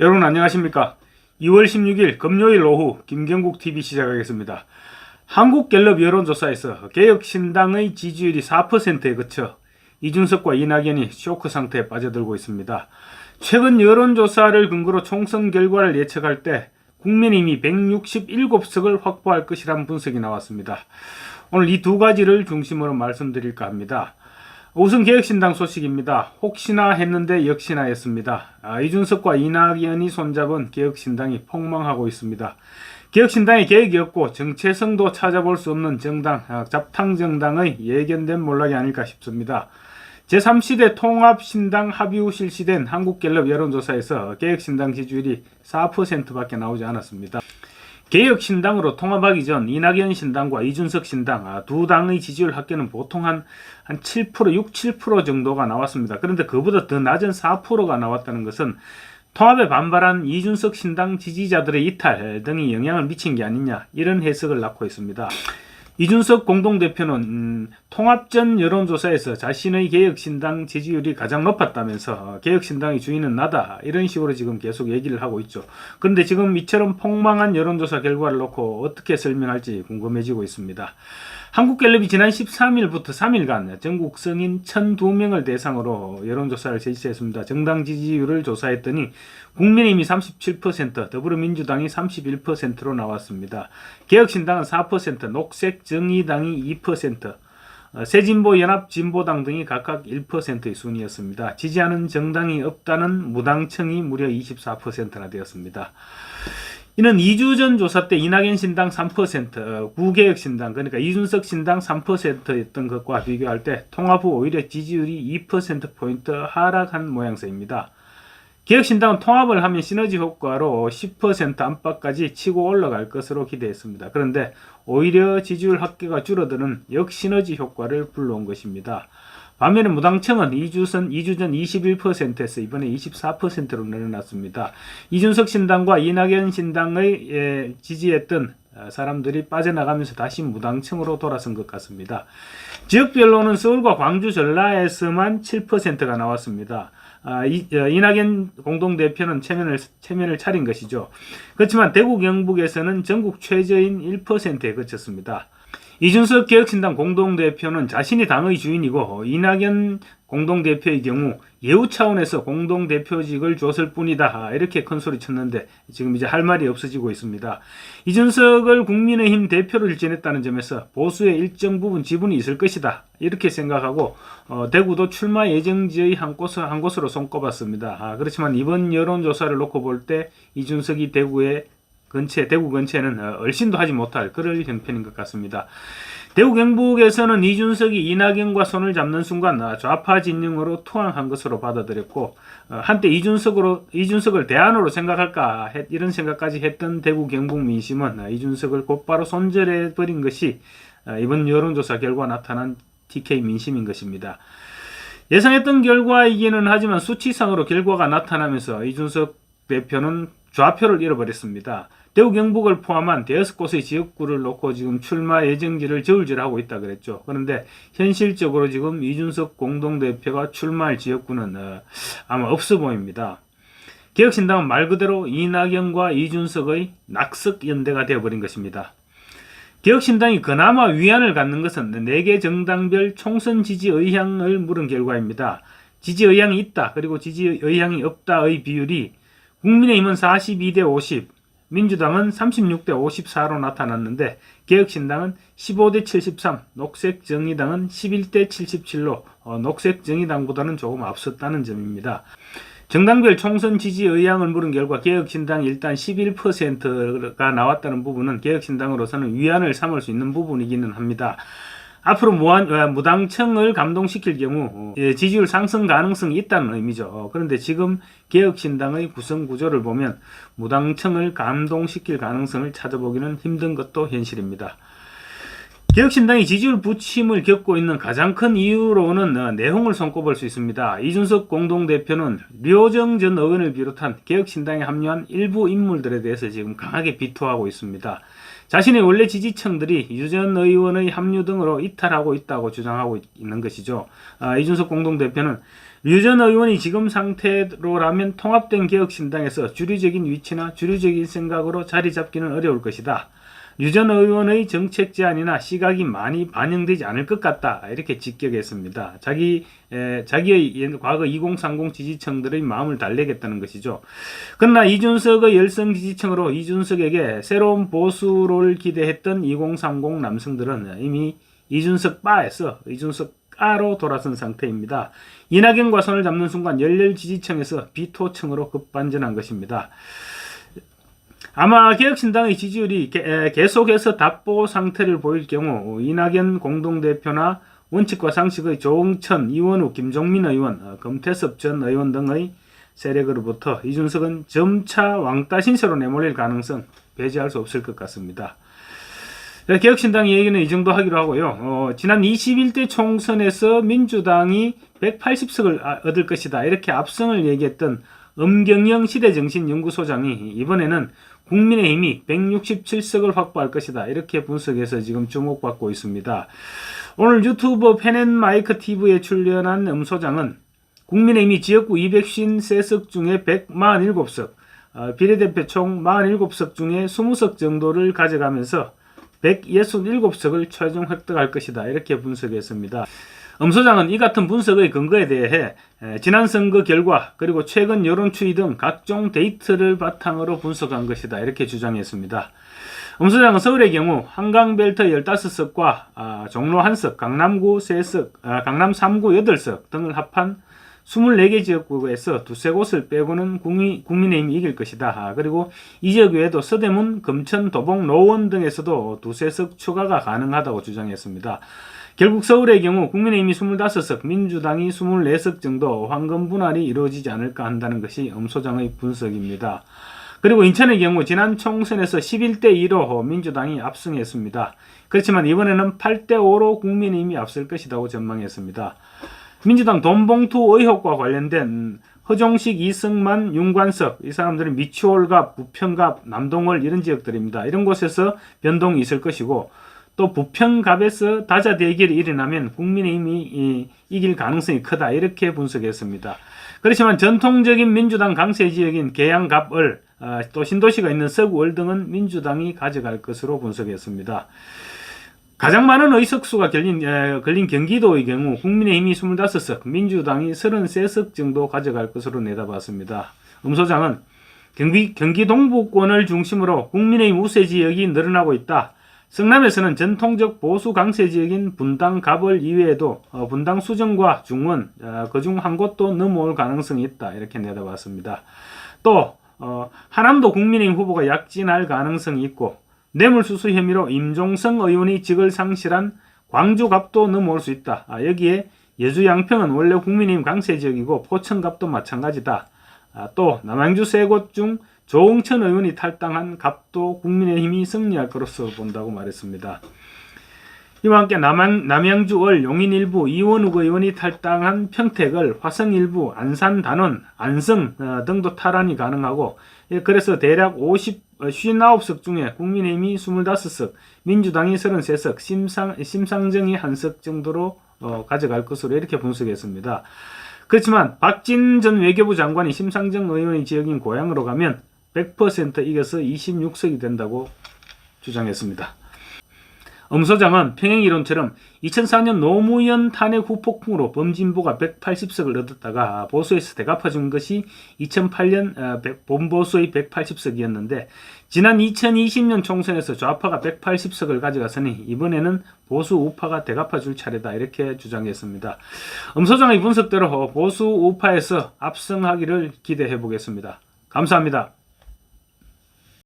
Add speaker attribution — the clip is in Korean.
Speaker 1: 여러분 안녕하십니까? 2월 16일 금요일 오후 김경국TV 시작하겠습니다. 한국갤럽 여론조사에서 개혁신당의 지지율이 4%에 그쳐 이준석과 이낙연이 쇼크 상태에 빠져들고 있습니다. 최근 여론조사를 근거로 총선 결과를 예측할 때 국민의힘이 167석을 확보할 것이라는 분석이 나왔습니다. 오늘 이 두 가지를 중심으로 말씀드릴까 합니다. 우선 개혁신당 소식입니다. 혹시나 했는데 역시나 했습니다. 이준석과 이낙연이 손잡은 개혁신당이 폭망하고 있습니다. 개혁신당의 계획이 없고 정체성도 찾아볼 수 없는 정당, 잡탕정당의 예견된 몰락이 아닐까 싶습니다. 제3시대 통합신당 합의 후 실시된 한국갤럽 여론조사에서 개혁신당 지지율이 4%밖에 나오지 않았습니다. 개혁신당으로 통합하기 전 이낙연 신당과 이준석 신당 두 당의 지지율 합계는 보통 한 7%, 6, 7% 정도가 나왔습니다. 그런데 그보다 더 낮은 4%가 나왔다는 것은 통합에 반발한 이준석 신당 지지자들의 이탈 등이 영향을 미친 게 아니냐, 이런 해석을 낳고 있습니다. 이준석 공동대표는 통합 전 여론조사에서 자신의 개혁신당 지지율이 가장 높았다면서 개혁신당의 주인은 나다, 이런 식으로 지금 계속 얘기를 하고 있죠. 그런데 지금 이처럼 폭망한 여론조사 결과를 놓고 어떻게 설명할지 궁금해지고 있습니다. 한국갤럽이 지난 13일부터 3일간 전국 성인 1002명을 대상으로 여론조사를 실시했습니다. 정당 지지율을 조사했더니 국민의힘이 37%, 더불어민주당이 31%로 나왔습니다. 개혁신당은 4%, 녹색정의당이 2%, 새진보연합진보당 등이 각각 1%의 순이었습니다. 지지하는 정당이 없다는 무당층이 무려 24%나 되었습니다. 이는 2주 전 조사 때 이낙연 신당 3%, 구개혁신당, 그러니까 이준석 신당 3%였던 것과 비교할 때 통합 후 오히려 지지율이 2%포인트 하락한 모양새입니다. 개혁신당은 통합을 하면 시너지 효과로 10% 안팎까지 치고 올라갈 것으로 기대했습니다. 그런데 오히려 지지율 합계가 줄어드는 역시너지 효과를 불러온 것입니다. 반면에 무당층은 2주 전 21%에서 이번에 24%로 늘어났습니다. 이준석 신당과 이낙연 신당의 지지했던 사람들이 빠져나가면서 다시 무당층으로 돌아선 것 같습니다. 지역별로는 서울과 광주, 전라에서만 7%가 나왔습니다. 이낙연 공동대표는 체면을 차린 것이죠. 그렇지만 대구 경북에서는 전국 최저인 1%에 그쳤습니다. 이준석 개혁신당 공동대표는 자신이 당의 주인이고 이낙연 공동대표의 경우 예우 차원에서 공동대표직을 줬을 뿐이다, 이렇게 큰소리 쳤는데 지금 이제 할 말이 없어지고 있습니다. 이준석을 국민의힘 대표를 지냈다는 점에서 보수의 일정 부분 지분이 있을 것이다, 이렇게 생각하고 대구도 출마 예정지의 한 곳으로 손꼽았습니다. 그렇지만 이번 여론조사를 놓고 볼 때 이준석이 대구 근처에는 얼씬도 하지 못할 그럴 형편인 것 같습니다. 대구 경북에서는 이준석이 이낙연과 손을 잡는 순간 좌파 진영으로 투항한 것으로 받아들였고, 한때 이준석을 대안으로 생각할까 이런 생각까지 했던 대구 경북 민심은 이준석을 곧바로 손절해버린 것이 이번 여론조사 결과 나타난 TK 민심인 것입니다. 예상했던 결과이기는 하지만 수치상으로 결과가 나타나면서 이준석 대표는 좌표를 잃어버렸습니다. 대구 경북을 포함한 5곳의 지역구를 놓고 지금 출마 예정지를 저울질하고 있다 그랬죠. 그런데 현실적으로 지금 이준석 공동대표가 출마할 지역구는 아마 없어 보입니다. 개혁신당은 말 그대로 이낙연과 이준석의 낙석연대가 되어버린 것입니다. 개혁신당이 그나마 위안을 갖는 것은 4개 정당별 총선 지지 의향을 물은 결과입니다. 지지 의향이 있다, 그리고 지지 의향이 없다의 비율이 국민의힘은 42대 50, 민주당은 36대 54로 나타났는데 개혁신당은 15대 73, 녹색정의당은 11대 77로 녹색정의당보다는 조금 앞섰다는 점입니다. 정당별 총선 지지 의향을 물은 결과 개혁신당이 일단 11%가 나왔다는 부분은 개혁신당으로서는 위안을 삼을 수 있는 부분이기는 합니다. 앞으로 무당층을 감동시킬 경우 지지율 상승 가능성이 있다는 의미죠. 그런데 지금 개혁신당의 구성 구조를 보면 무당층을 감동시킬 가능성을 찾아보기는 힘든 것도 현실입니다. 개혁신당이 지지율 부침을 겪고 있는 가장 큰 이유로는 내홍을 손꼽을 수 있습니다. 이준석 공동대표는 류호정 전 의원을 비롯한 개혁신당에 합류한 일부 인물들에 대해서 지금 강하게 비토하고 있습니다. 자신의 원래 지지층들이 이주전 의원의 합류 등으로 이탈하고 있다고 주장하고 있는 것이죠. 이준석 공동대표는 류전 의원이 지금 상태로라면 통합된 개혁신당에서 주류적인 위치나 주류적인 생각으로 자리 잡기는 어려울 것이다. 류전 의원의 정책 제안이나 시각이 많이 반영되지 않을 것 같다. 이렇게 직격했습니다. 자기의 과거 2030 지지층들의 마음을 달래겠다는 것이죠. 그러나 이준석의 열성 지지층으로 이준석에게 새로운 보수를 기대했던 2030 남성들은 이미 이준석 바에서 이준석 까로 돌아선 상태입니다. 이낙연과 손을 잡는 순간 열렬 지지층에서 비토층으로 급반전한 것입니다. 아마 개혁신당의 지지율이 계속해서 답보 상태를 보일 경우 이낙연 공동대표나 원칙과 상식의 조응천, 이원우, 김종민 의원, 금태섭 전 의원 등의 세력으로부터 이준석은 점차 왕따 신세로 내몰릴 가능성 배제할 수 없을 것 같습니다. 개혁신당 얘기는 이 정도 하기로 하고요. 지난 21대 총선에서 민주당이 180석을 얻을 것이다. 이렇게 압승을 얘기했던 엄경영 시대정신연구소장이 이번에는 국민의힘이 167석을 확보할 것이다. 이렇게 분석해서 지금 주목받고 있습니다. 오늘 유튜브 펜앤마이크 TV에 출연한 소장은 국민의힘이 지역구 253석 중에 147석, 비례대표 총 47석 중에 20석 정도를 가져가면서 167석을 최종 획득할 것이다. 이렇게 분석했습니다. 소장은 이 같은 분석의 근거에 대해 지난 선거 결과 그리고 최근 여론 추이 등 각종 데이터를 바탕으로 분석한 것이다. 이렇게 주장했습니다. 소장은 서울의 경우 한강벨트 15석과 종로 1석, 강남구 3석, 강남 3구 8석 등을 합한 24개 지역구에서 두세 곳을 빼고는 국민의힘이 이길 것이다. 그리고 이 지역 외에도 서대문, 금천, 도봉, 노원 등에서도 두세 석 추가가 가능하다고 주장했습니다. 결국 서울의 경우 국민의힘이 25석, 민주당이 24석 정도 황금 분할이 이루어지지 않을까 한다는 것이 소장의 분석입니다. 그리고 인천의 경우 지난 총선에서 11대2로 민주당이 압승했습니다. 그렇지만 이번에는 8대5로 국민의힘이 앞설 것이라고 전망했습니다. 민주당 돈봉투 의혹과 관련된 허종식, 이승만, 윤관석, 이 사람들은 미추홀갑, 부평갑, 남동월 이런 지역들입니다. 이런 곳에서 변동이 있을 것이고 또 부평갑에서 다자 대결이 일어나면 국민의힘이 이길 가능성이 크다. 이렇게 분석했습니다. 그렇지만 전통적인 민주당 강세 지역인 계양갑을 또 신도시가 있는 서구을 등은 민주당이 가져갈 것으로 분석했습니다. 가장 많은 의석수가 걸린 경기도의 경우 국민의힘이 25석, 민주당이 33석 정도 가져갈 것으로 내다봤습니다. 소장은 경기 동부권을 중심으로 국민의힘 우세 지역이 늘어나고 있다. 성남에서는 전통적 보수 강세 지역인 분당 갑을 이외에도 분당 수정과 중원 그중 한 곳도 넘어올 가능성이 있다. 이렇게 내다봤습니다. 또 하남도 국민의힘 후보가 약진할 가능성이 있고 뇌물수수 혐의로 임종성 의원이 직을 상실한 광주갑도 넘어올 수 있다. 여기에 여주 양평은 원래 국민의힘 강세 지역이고 포천갑도 마찬가지다. 또 남양주 세 곳 중 조응천 의원이 탈당한 갑도 국민의힘이 승리할 것으로 본다고 말했습니다. 이와 함께 남양주을, 용인 일부, 이원욱 의원이 탈당한 평택을, 화성 일부, 안산 단원, 안성 등도 탈환이 가능하고 그래서 대략 59석 중에 국민의힘이 25석, 민주당이 33석, 심상정이 1석 정도로 가져갈 것으로 이렇게 분석했습니다. 그렇지만 박진 전 외교부 장관이 심상정 의원의 지역인 고향으로 가면 100% 이겨서 26석이 된다고 주장했습니다. 소장은 평행이론처럼 2004년 노무현 탄핵 후폭풍으로 범진보가 180석을 얻었다가 보수에서 되갚아준 것이 2008년 본보수의 180석이었는데 지난 2020년 총선에서 좌파가 180석을 가져갔으니 이번에는 보수 우파가 되갚아줄 차례다. 이렇게 주장했습니다. 소장의 분석대로 보수 우파에서 압승하기를 기대해 보겠습니다. 감사합니다.